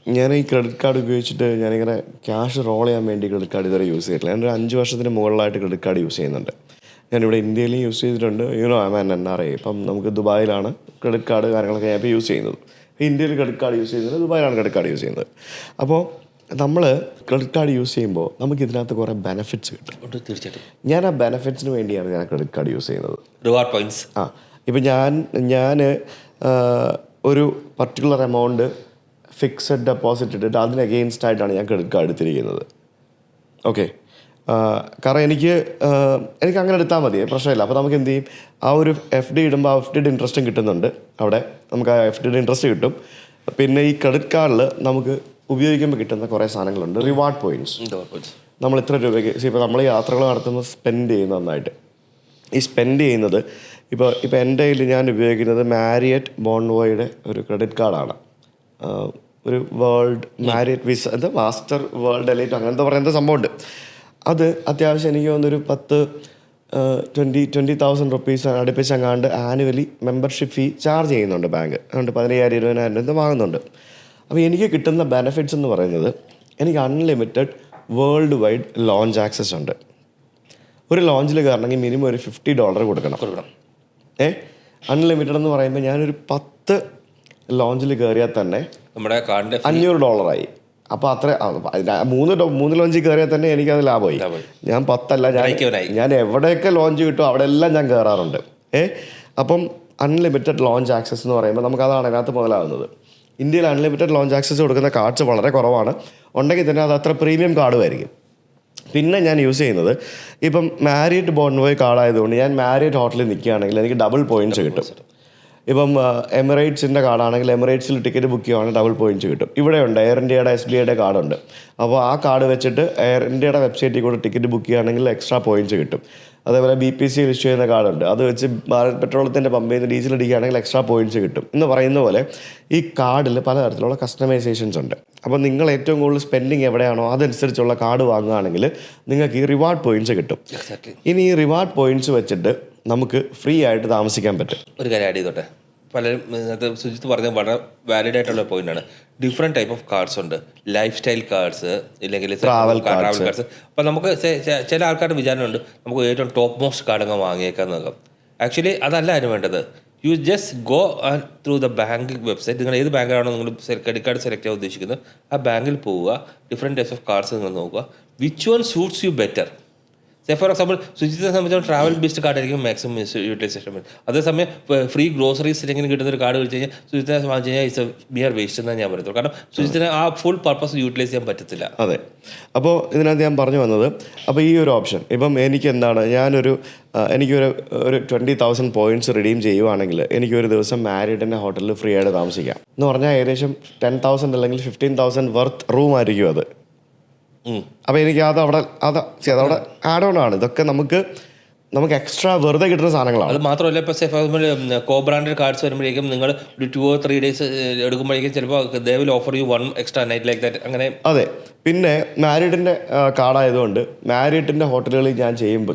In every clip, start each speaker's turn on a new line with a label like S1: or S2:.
S1: ഞാൻ ഈ credit card ഉപയോഗിച്ചിട്ട് ഞാനിങ്ങനെ ക്യാഷ് റോൾ ചെയ്യാൻ വേണ്ടി ക്രെഡിറ്റ് കാർഡ് ഇതുവരെ യൂസ് ചെയ്തിട്ടില്ല. ഞാനൊരു 5 വർഷത്തിന് മുകളിലായിട്ട് ക്രെഡിറ്റ് കാർഡ് യൂസ് ചെയ്യുന്നുണ്ട്. ഞാനിവിടെ ഇന്ത്യയിലും യൂസ് ചെയ്തിട്ടുണ്ട്. NRI. ഇപ്പം നമുക്ക് ദുബായിലാണ് ക്രെഡിറ്റ് കാർഡ് കാര്യങ്ങളൊക്കെ ഞാൻ ഇപ്പോൾ യൂസ് ചെയ്യുന്നത്. ഇന്ത്യയിൽ ക്രെഡിറ്റ് കാർഡ് യൂസ് ചെയ്യുന്നത്, ദുബായിലാണ് ക്രെഡിറ്റ് കാർഡ് യൂസ് ചെയ്യുന്നത്. അപ്പോൾ നമ്മൾ ക്രെഡിറ്റ് കാർഡ് യൂസ് ചെയ്യുമ്പോൾ നമുക്ക് ഇതിനകത്ത് കുറേ ബെനിഫിറ്റ്സ് കിട്ടും.
S2: തീർച്ചയായിട്ടും
S1: ഞാൻ ആ ബെനിഫിറ്റ്സിന് വേണ്ടിയാണ് ഞാൻ ക്രെഡിറ്റ് കാർഡ് യൂസ് ചെയ്യുന്നത്.
S2: Reward points.
S1: ഇപ്പം ഞാൻ ഒരു പർട്ടിക്കുലർ എമൗണ്ട് ഫിക്സഡ് ഡെപ്പോസിറ്റ് ഇട്ടിട്ട് അതിന് അഗെയിൻസ്റ്റ് ആയിട്ടാണ് ഞാൻ ക്രെഡിറ്റ് കാർഡ് എടുത്തിരിക്കുന്നത്. ഓക്കെ, കാരണം എനിക്ക് അങ്ങനെ എടുത്താൽ മതി, പ്രശ്നമില്ല. അപ്പോൾ നമുക്ക് എന്ത് ചെയ്യും, ആ ഒരു FD ഇടുമ്പോൾ ആ FDയുടെ ഇൻട്രസ്റ്റും കിട്ടുന്നുണ്ട്. അവിടെ നമുക്ക് ആ FDയുടെ ഇൻട്രസ്റ്റ് കിട്ടും. പിന്നെ ഈ ക്രെഡിറ്റ് കാർഡിൽ നമുക്ക് ഉപയോഗിക്കുമ്പോൾ കിട്ടുന്ന കുറേ സാധനങ്ങളുണ്ട്. Reward points. നമ്മൾ ഇത്ര രൂപയ്ക്ക് ഇപ്പോൾ നമ്മൾ യാത്രകൾ നടത്തുന്നത് സ്പെൻഡ് ചെയ്യുന്ന നന്നായിട്ട്. ഈ സ്പെൻഡ് ചെയ്യുന്നത് ഇപ്പോൾ എൻ്റെ കയ്യിൽ ഞാൻ ഉപയോഗിക്കുന്നത് മാരിയറ്റ് ബോൺവോയുടെ ഒരു ക്രെഡിറ്റ് കാർഡാണ്. ഒരു വേൾഡ് മാരിയറ്റ് വിസ, എന്താ മാസ്റ്റർ വേൾഡ് എലൈറ്റ് അങ്ങനത്തെ പറയുന്ന സംഭവമുണ്ട്. അത് അത്യാവശ്യം എനിക്ക് തോന്നുന്നൊരു 20,000 റുപ്പീസ് അടുപ്പിച്ച് അങ്ങാണ്ട് ആനുവലി മെമ്പർഷിപ്പ് ഫീ ചാർജ് ചെയ്യുന്നുണ്ട് ബാങ്ക്. അതുകൊണ്ട് 15,000-20,000 വാങ്ങുന്നുണ്ട്. അപ്പോൾ എനിക്ക് കിട്ടുന്ന ബെനിഫിറ്റ്സ് എന്ന് പറയുന്നത്, എനിക്ക് unlimited world wide launch access ഉണ്ട്. ഒരു ലോഞ്ചിൽ കയറണമെങ്കിൽ മിനിമം ഒരു $50 കൊടുക്കണം. അൺലിമിറ്റഡ് എന്ന് പറയുമ്പോൾ ഞാനൊരു 10 ലോഞ്ചിൽ കയറിയാൽ തന്നെ
S2: നമ്മുടെ കാർഡിൻ്റെ
S1: $500. അപ്പോൾ അത്ര 3 ലോഞ്ചിൽ കയറിയാൽ തന്നെ എനിക്കത് ലാഭമായി. ഞാൻ 10 അല്ല, ഞാൻ എവിടെയൊക്കെ ലോഞ്ച് കിട്ടും അവിടെ എല്ലാം ഞാൻ കയറാറുണ്ട്. അപ്പം അൺലിമിറ്റഡ് ലോഞ്ച് ആക്സസ് എന്ന് പറയുമ്പോൾ നമുക്കതാണ് അതിനകത്ത് മുതലാകുന്നത്. ഇന്ത്യയിൽ അൺലിമിറ്റഡ് ലോഞ്ച് ആക്സസ് കൊടുക്കുന്ന കാർഡ്സ് വളരെ കുറവാണ്. ഉണ്ടെങ്കിൽ തന്നെ അത് അത്ര പ്രീമിയം കാർഡുമായിരിക്കും. പിന്നെ ഞാൻ യൂസ് ചെയ്യുന്നത് ഇപ്പം മാരിയറ്റ് ബോൺവോയ് കാർഡായതുകൊണ്ട് ഞാൻ മാരിയറ്റ് ഹോട്ടലിൽ നിൽക്കുകയാണെങ്കിൽ എനിക്ക് ഡബിൾ പോയിൻറ്റ്സ് കിട്ടും. ഇപ്പം എമിറേറ്റ്സിൻ്റെ കാർഡാണെങ്കിൽ എമിറേറ്റ്സിൽ ടിക്കറ്റ് ബുക്ക് ചെയ്യുവാണെങ്കിൽ ഡബിൾ പോയിൻറ്റ്സ് കിട്ടും. ഇവിടെയുണ്ട് എയർ ഇന്ത്യയുടെ SBIയുടെ കാർഡുണ്ട്. അപ്പോൾ ആ കാർഡ് വെച്ചിട്ട് എയർ ഇന്ത്യയുടെ വെബ്സൈറ്റിൽ കൂടെ ടിക്കറ്റ് ബുക്ക് ചെയ്യുകയാണെങ്കിൽ എക്സ്ട്രാ പോയിൻറ്റ്സ് കിട്ടും. അതേപോലെ BPCL ഇഷ്യൂ ചെയ്യുന്ന കാർഡുണ്ട്. അത് വെച്ച് ഭാരത് പെട്രോളത്തിൻ്റെ പമ്പിൽ നിന്ന് ഡീസൽ അടിക്കുകയാണെങ്കിൽ എക്സ്ട്രാ പോയിൻറ്റ്സ് കിട്ടും. എന്ന് പറയുന്ന പോലെ ഈ കാർഡിൽ പലതരത്തിലുള്ള കസ്റ്റമൈസേഷൻസ് ഉണ്ട്. അപ്പോൾ നിങ്ങൾ ഏറ്റവും കൂടുതൽ സ്പെൻഡിങ് എവിടെയാണോ അതനുസരിച്ചുള്ള കാർഡ് വാങ്ങുകയാണെങ്കിൽ നിങ്ങൾക്ക് ഈ റിവാർഡ് പോയിൻറ്റ്സ് കിട്ടും. ഇനി ഈ റിവാർഡ് പോയിൻറ്റ്സ് വെച്ചിട്ട് നമുക്ക് ഫ്രീ ആയിട്ട് താമസിക്കാൻ പറ്റും.
S2: ഒരു കാര്യം ആഡ് ചെയ്തോട്ടെ, പലരും ഇന്നത്തെ സുജിത്ത് പറഞ്ഞത് വളരെ വാലിഡ് ആയിട്ടുള്ള പോയിന്റാണ്. ഡിഫറെൻറ്റ് ടൈപ്പ് ഓഫ് കാർഡ്സ് ഉണ്ട്. ലൈഫ് സ്റ്റൈൽ കാർഡ്സ്, ഇല്ലെങ്കിൽ ട്രാവൽ കാർഡ്സ്. അപ്പം നമുക്ക് ചില ആൾക്കാരുടെ വിചാരമുണ്ട് നമുക്ക് ഏറ്റവും ടോപ്പ് മോസ്റ്റ് കാർഡ് അങ്ങ് വാങ്ങിയേക്കാൻ നോക്കാം. ആക്ച്വലി അതല്ല അതിന് വേണ്ടത്. You just go through the bank website. നിങ്ങൾ ഏത് ബാങ്കാണോ നിങ്ങൾ ക്രെഡിറ്റ് കാർഡ് സെലക്ട് ചെയ്യാൻ ഉദ്ദേശിക്കുന്നത് ആ ബാങ്കിൽ പോവുക. ഡിഫറെൻറ്റ് ടൈപ്സ് ഓഫ് കാർഡ്സ് നിങ്ങൾ നോക്കുക. Which one suits you better. For example സുജിത്തിനെ സംബന്ധിച്ച് ട്രാവൽ ബേസ്ഡ് കാർഡ് ആയിരിക്കും മാക്സിമം യൂട്ടിലൈസേഷൻ. അതേസമയം ഫ്രീ ഗ്രോസറീസ് ഇല്ലെങ്കിൽ കിട്ടുന്ന ഒരു കാർഡ് വെച്ച് കഴിഞ്ഞാൽ സുജിത്തിനെ വാങ്ങിച്ചു കഴിഞ്ഞാൽ ഇറ്റ്സ് എ മിയർ വേസ്റ്റ് എന്നാണ് ഞാൻ പറയത്തുള്ളൂ. കാരണം സുജിത്തിനെ ആ ഫുൾ പർപ്പസ് യൂട്ടിലൈസ് ചെയ്യാൻ പറ്റത്തില്ല.
S1: അതെ. അപ്പോൾ ഇതിനകത്ത് ഞാൻ പറഞ്ഞു വന്നത്, അപ്പോൾ ഈ ഒരു ഓപ്ഷൻ ഇപ്പം എനിക്ക് എന്താണ്, എനിക്കൊരു 20,000 പോയിൻറ്റ്സ് റിഡീം ചെയ്യുവാണെങ്കിൽ എനിക്കൊരു ദിവസം മാരിയറ്റിൻ്റെ ഹോട്ടലിൽ ഫ്രീ ആയിട്ട് താമസിക്കാം. എന്ന് പറഞ്ഞാൽ ഏകദേശം 10,000 അല്ലെങ്കിൽ 15,000 വർത്ത് റൂം ആയിരിക്കും അത്. അപ്പോൾ എനിക്ക് അതവിടെ ആഡ് ഓൺ ആണ്. ഇതൊക്കെ നമുക്ക് എക്സ്ട്രാ വെറുതെ കിട്ടുന്ന സാധനങ്ങളാണ്.
S2: അത് മാത്രമല്ല, ഇപ്പോൾ കോ ബ്രാൻഡഡ് കാർഡ്സ് വരുമ്പോഴേക്കും നിങ്ങൾ ഒരു 2 or 3 days എടുക്കുമ്പോഴേക്കും ചിലപ്പോൾ they will offer you 1 extra night like that. അങ്ങനെ. അതെ.
S1: പിന്നെ മാരിയറ്റിൻ്റെ കാർഡായതുകൊണ്ട് മാരിയറ്റിൻ്റെ ഹോട്ടലുകളിൽ ഞാൻ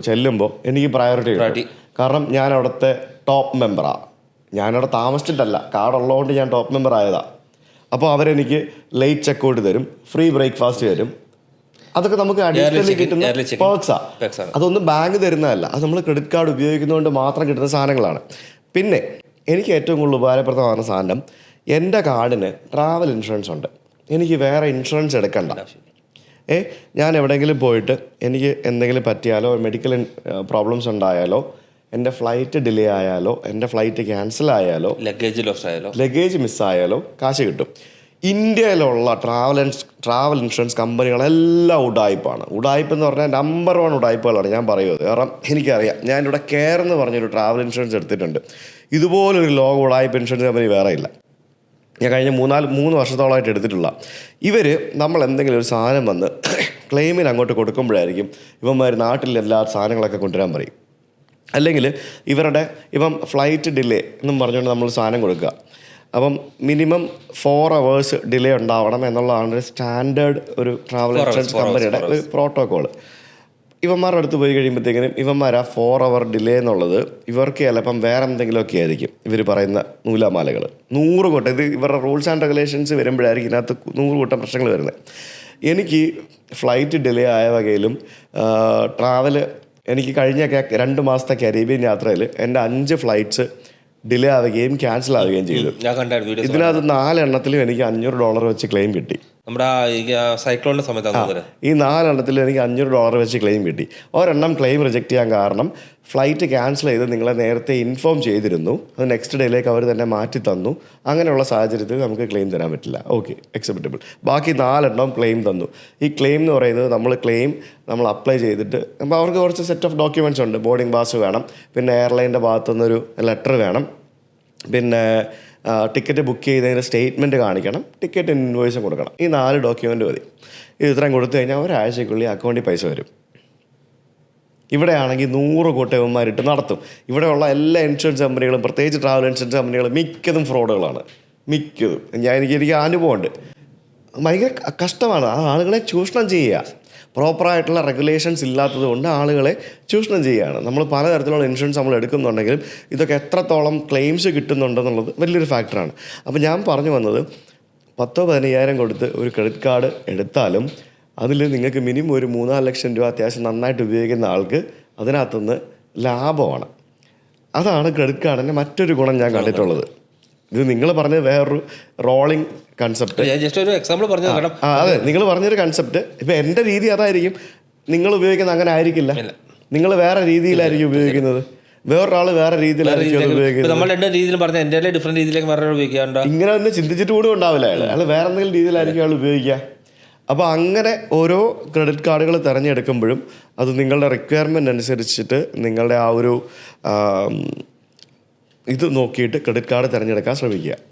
S1: ചെല്ലുമ്പോൾ എനിക്ക് പ്രയോറിറ്റി. കാരണം ഞാൻ അവിടുത്തെ ടോപ്പ് മെമ്പറാണ്. ഞാനവിടെ താമസിച്ചിട്ടല്ല, കാർഡ് ഉള്ളതുകൊണ്ട് ഞാൻ ടോപ്പ് മെമ്പർ ആയതാണ്. അപ്പോൾ അവരെനിക്ക് ലേറ്റ് ചെക്കൗട്ട് തരും, ഫ്രീ ബ്രേക്ക്ഫാസ്റ്റ് തരും. അതൊക്കെ നമുക്ക് അഡീഷണലി കിട്ടുന്ന പേർക്സാണ്. അതൊന്നും ബാങ്ക് തരുന്നതല്ല, അത് നമ്മൾ ക്രെഡിറ്റ് കാർഡ് ഉപയോഗിക്കുന്നതുകൊണ്ട് മാത്രം കിട്ടുന്ന സാധനങ്ങളാണ്. പിന്നെ എനിക്ക് ഏറ്റവും കൂടുതൽ ഉപകാരപ്രദമായ സാധനം, എൻ്റെ കാർഡിന് ട്രാവൽ ഇൻഷുറൻസ് ഉണ്ട്. എനിക്ക് വേറെ ഇൻഷുറൻസ് എടുക്കണ്ട. ഞാൻ എവിടെയെങ്കിലും പോയിട്ട് എനിക്ക് എന്തെങ്കിലും പറ്റിയാലോ, മെഡിക്കൽ പ്രോബ്ലംസ് ഉണ്ടായാലോ, എൻ്റെ ഫ്ലൈറ്റ് ഡിലേ ആയാലോ, എൻ്റെ ഫ്ലൈറ്റ് ക്യാൻസൽ ആയാലോ, ലഗേജ് മിസ്സായാലോ കാശ് കിട്ടും. ഇന്ത്യയിലുള്ള ട്രാവൽ ഇൻഷുറൻസ് കമ്പനികളെല്ലാം ഉഡായിപ്പാണ്. ഉഡായിപ്പ് എന്ന് പറഞ്ഞാൽ നമ്പർ 1 ഉഡായിപ്പുകളാണ് ഞാൻ പറയുന്നത്. കാരണം എനിക്കറിയാം, ഞാനിവിടെ കെയർ എന്ന് പറഞ്ഞൊരു ട്രാവൽ ഇൻഷുറൻസ് എടുത്തിട്ടുണ്ട്. ഇതുപോലൊരു ലോക ഉഡായിപ്പ് ഇൻഷുറൻസ് കമ്പനി വേറെ ഇല്ല. ഞാൻ കഴിഞ്ഞ 3 വർഷത്തോളമായിട്ട് എടുത്തിട്ടുള്ള. നമ്മൾ എന്തെങ്കിലും ഒരു സാധനം വന്ന് ക്ലെയിമിന് അങ്ങോട്ട് കൊടുക്കുമ്പോഴായിരിക്കും ഇവന്മാർ നാട്ടിൽ എല്ലാ സാധനങ്ങളൊക്കെ കൊണ്ടുവരാൻ പറയും. അല്ലെങ്കിൽ ഇപ്പം ഫ്ലൈറ്റ് ഡിലേ എന്നും പറഞ്ഞുകൊണ്ട് നമ്മൾ സാധനം കൊടുക്കുക. അപ്പം മിനിമം 4 hours ഡിലേ ഉണ്ടാവണം എന്നുള്ളതാണ് ഒരു സ്റ്റാൻഡേർഡ് ഒരു ട്രാവൽ ഇൻഷുറൻസ് കമ്പനിയുടെ ഒരു പ്രോട്ടോക്കോൾ. ഇവന്മാരുടെ അടുത്ത് പോയി കഴിയുമ്പോഴത്തേക്കിനും ഇവന്മാർ ആ 4 hour ഡിലേ എന്നുള്ളത് ഇവർക്ക് ചിലപ്പം വേറെ എന്തെങ്കിലുമൊക്കെ ആയിരിക്കും ഇവർ പറയുന്ന നൂലാമാലകൾ. 100 കൂട്ടം ഇത് ഇവരുടെ റൂൾസ് ആൻഡ് റെഗുലേഷൻസ് വരുമ്പോഴായിരിക്കും ഇതിനകത്ത് 100 കൂട്ടം പ്രശ്നങ്ങൾ വരുന്നത്. എനിക്ക് ഫ്ലൈറ്റ് ഡിലേ ആയ വകയിലും ട്രാവൽ എനിക്ക് കഴിഞ്ഞ 2 മാസത്തെ കരീബിയൻ യാത്രയിൽ എൻ്റെ 5 ഫ്ലൈറ്റ്സ് ഡിലേ ആവുകയും ക്യാൻസൽ ആവുകയും ചെയ്തു.
S2: ഞാൻ കണ്ടായിരുന്നു വീഡിയോസ്.
S1: ഇതിനകത്ത് 4 എണ്ണത്തിലും എനിക്ക് $500 വെച്ച് ക്ലെയിം കിട്ടി.
S2: നമ്മുടെ സൈക്ലോണിന്റെ സമയത്താണ്
S1: ഈ 4 എണ്ണത്തിൽ എനിക്ക് $500 വെച്ച് ക്ലെയിം കിട്ടി. ഒരെണ്ണം ക്ലെയിം റിജക്റ്റ് ചെയ്യാൻ കാരണം ഫ്ലൈറ്റ് ക്യാൻസൽ ചെയ്ത് നിങ്ങളെ നേരത്തെ ഇൻഫോം ചെയ്തിരുന്നു, അത് നെക്സ്റ്റ് ഡേയിലേക്ക് അവർ തന്നെ മാറ്റി തന്നു. അങ്ങനെയുള്ള സാഹചര്യത്തിൽ നമുക്ക് ക്ലെയിം തരാൻ പറ്റില്ല. Okay, acceptable. ബാക്കി 4 എണ്ണം ക്ലെയിം തന്നു. ഈ ക്ലെയിം എന്ന് പറയുന്നത് നമ്മൾ അപ്ലൈ ചെയ്തിട്ട് അപ്പോൾ അവർക്ക് കുറച്ച് സെറ്റ് ഓഫ് ഡോക്യുമെൻറ്റ്സ് ഉണ്ട്. ബോർഡിംഗ് പാസ് വേണം, പിന്നെ എയർലൈൻ്റെ ഭാഗത്തു നിന്നൊരു ലെറ്റർ വേണം, പിന്നെ ടിക്കറ്റ് ബുക്ക് ചെയ്തതിൻ്റെ സ്റ്റേറ്റ്മെൻറ്റ് കാണിക്കണം, ടിക്കറ്റ് ഇൻവോയ്സും കൊടുക്കണം. ഈ 4 ഡോക്യുമെൻ്റ് മതി. ഇത് ഇത്രയും കൊടുത്തു കഴിഞ്ഞാൽ ഒരാഴ്ചയ്ക്കുള്ളിൽ അക്കൗണ്ടിൽ പൈസ വരും. ഇവിടെയാണെങ്കിൽ 100 കൂട്ടവന്മാരിട്ട് നടത്തും. ഇവിടെയുള്ള എല്ലാ ഇൻഷുറൻസ് കമ്പനികളും, പ്രത്യേകിച്ച് ട്രാവൽ ഇൻഷുറൻസ് കമ്പനികളും മിക്കതും ഫ്രോഡുകളാണ്. മിക്കതും എനിക്ക് അനുഭവമുണ്ട്. ഭയങ്കര കഷ്ടമാണ്. ആ ആളുകളെ ചൂഷണം ചെയ്യുക. പ്രോപ്പറായിട്ടുള്ള റെഗുലേഷൻസ് ഇല്ലാത്തത് കൊണ്ട് ആളുകളെ ചൂഷണം ചെയ്യുകയാണ്. നമ്മൾ പലതരത്തിലുള്ള ഇൻഷുറൻസ് നമ്മൾ എടുക്കുന്നുണ്ടെങ്കിലും ഇതൊക്കെ എത്രത്തോളം ക്ലെയിംസ് കിട്ടുന്നുണ്ടെന്നുള്ളത് വലിയൊരു ഫാക്ടറാണ്. അപ്പോൾ ഞാൻ പറഞ്ഞു വന്നത് 10,000-15,000 കൊടുത്ത് ഒരു ക്രെഡിറ്റ് കാർഡ് എടുത്താലും അതിൽ നിങ്ങൾക്ക് മിനിമം ഒരു 3-4 ലക്ഷം രൂപ അത്യാവശ്യം നന്നായിട്ട് ഉപയോഗിക്കുന്ന ആൾക്ക് അതിനകത്തുനിന്ന് ലാഭമാണ്. അതാണ് ക്രെഡിറ്റ് കാർഡിൻ്റെ മറ്റൊരു ഗുണം ഞാൻ കണ്ടിട്ടുള്ളത്. ഇത് നിങ്ങൾ പറഞ്ഞത് വേറൊരു റോളിംഗ് കൺസെപ്റ്റ്.
S2: ജസ്റ്റ് ഒരു എക്സാമ്പിൾ പറഞ്ഞു.
S1: അതെ, നിങ്ങൾ പറഞ്ഞൊരു കൺസെപ്റ്റ്. ഇപ്പം എൻ്റെ രീതി അതായിരിക്കും, നിങ്ങൾ ഉപയോഗിക്കുന്നത് അങ്ങനെ ആയിരിക്കില്ല. നിങ്ങൾ വേറെ രീതിയിലായിരിക്കും ഉപയോഗിക്കുന്നത്, വേറൊരാൾ വേറെ രീതിയിലായിരിക്കും ഉപയോഗിക്കുന്നത്.
S2: നമ്മൾ 2 രീതിയിലും പറഞ്ഞ എൻ്റെ ഡിഫറെൻറ്റ് രീതിയിലേക്ക് വേറെ ഉപയോഗിക്കാറുണ്ട്.
S1: ഇങ്ങനെ തന്നെ ചിന്തിച്ചിട്ട് കൂടി ഉണ്ടാവില്ല അയാൾ വേറെ എന്തെങ്കിലും രീതിയിലായിരിക്കും അയാൾ ഉപയോഗിക്കുക. അപ്പോൾ അങ്ങനെ ഓരോ ക്രെഡിറ്റ് കാർഡുകൾ തിരഞ്ഞെടുക്കുമ്പോഴും അത് നിങ്ങളുടെ റിക്വയർമെൻ്റ് അനുസരിച്ചിട്ട് നിങ്ങളുടെ ആ ഒരു ഇത് നോക്കിയിട്ട് ക്രെഡിറ്റ് കാർഡ് തിരഞ്ഞെടുക്കാൻ ശ്രമിക്കുക.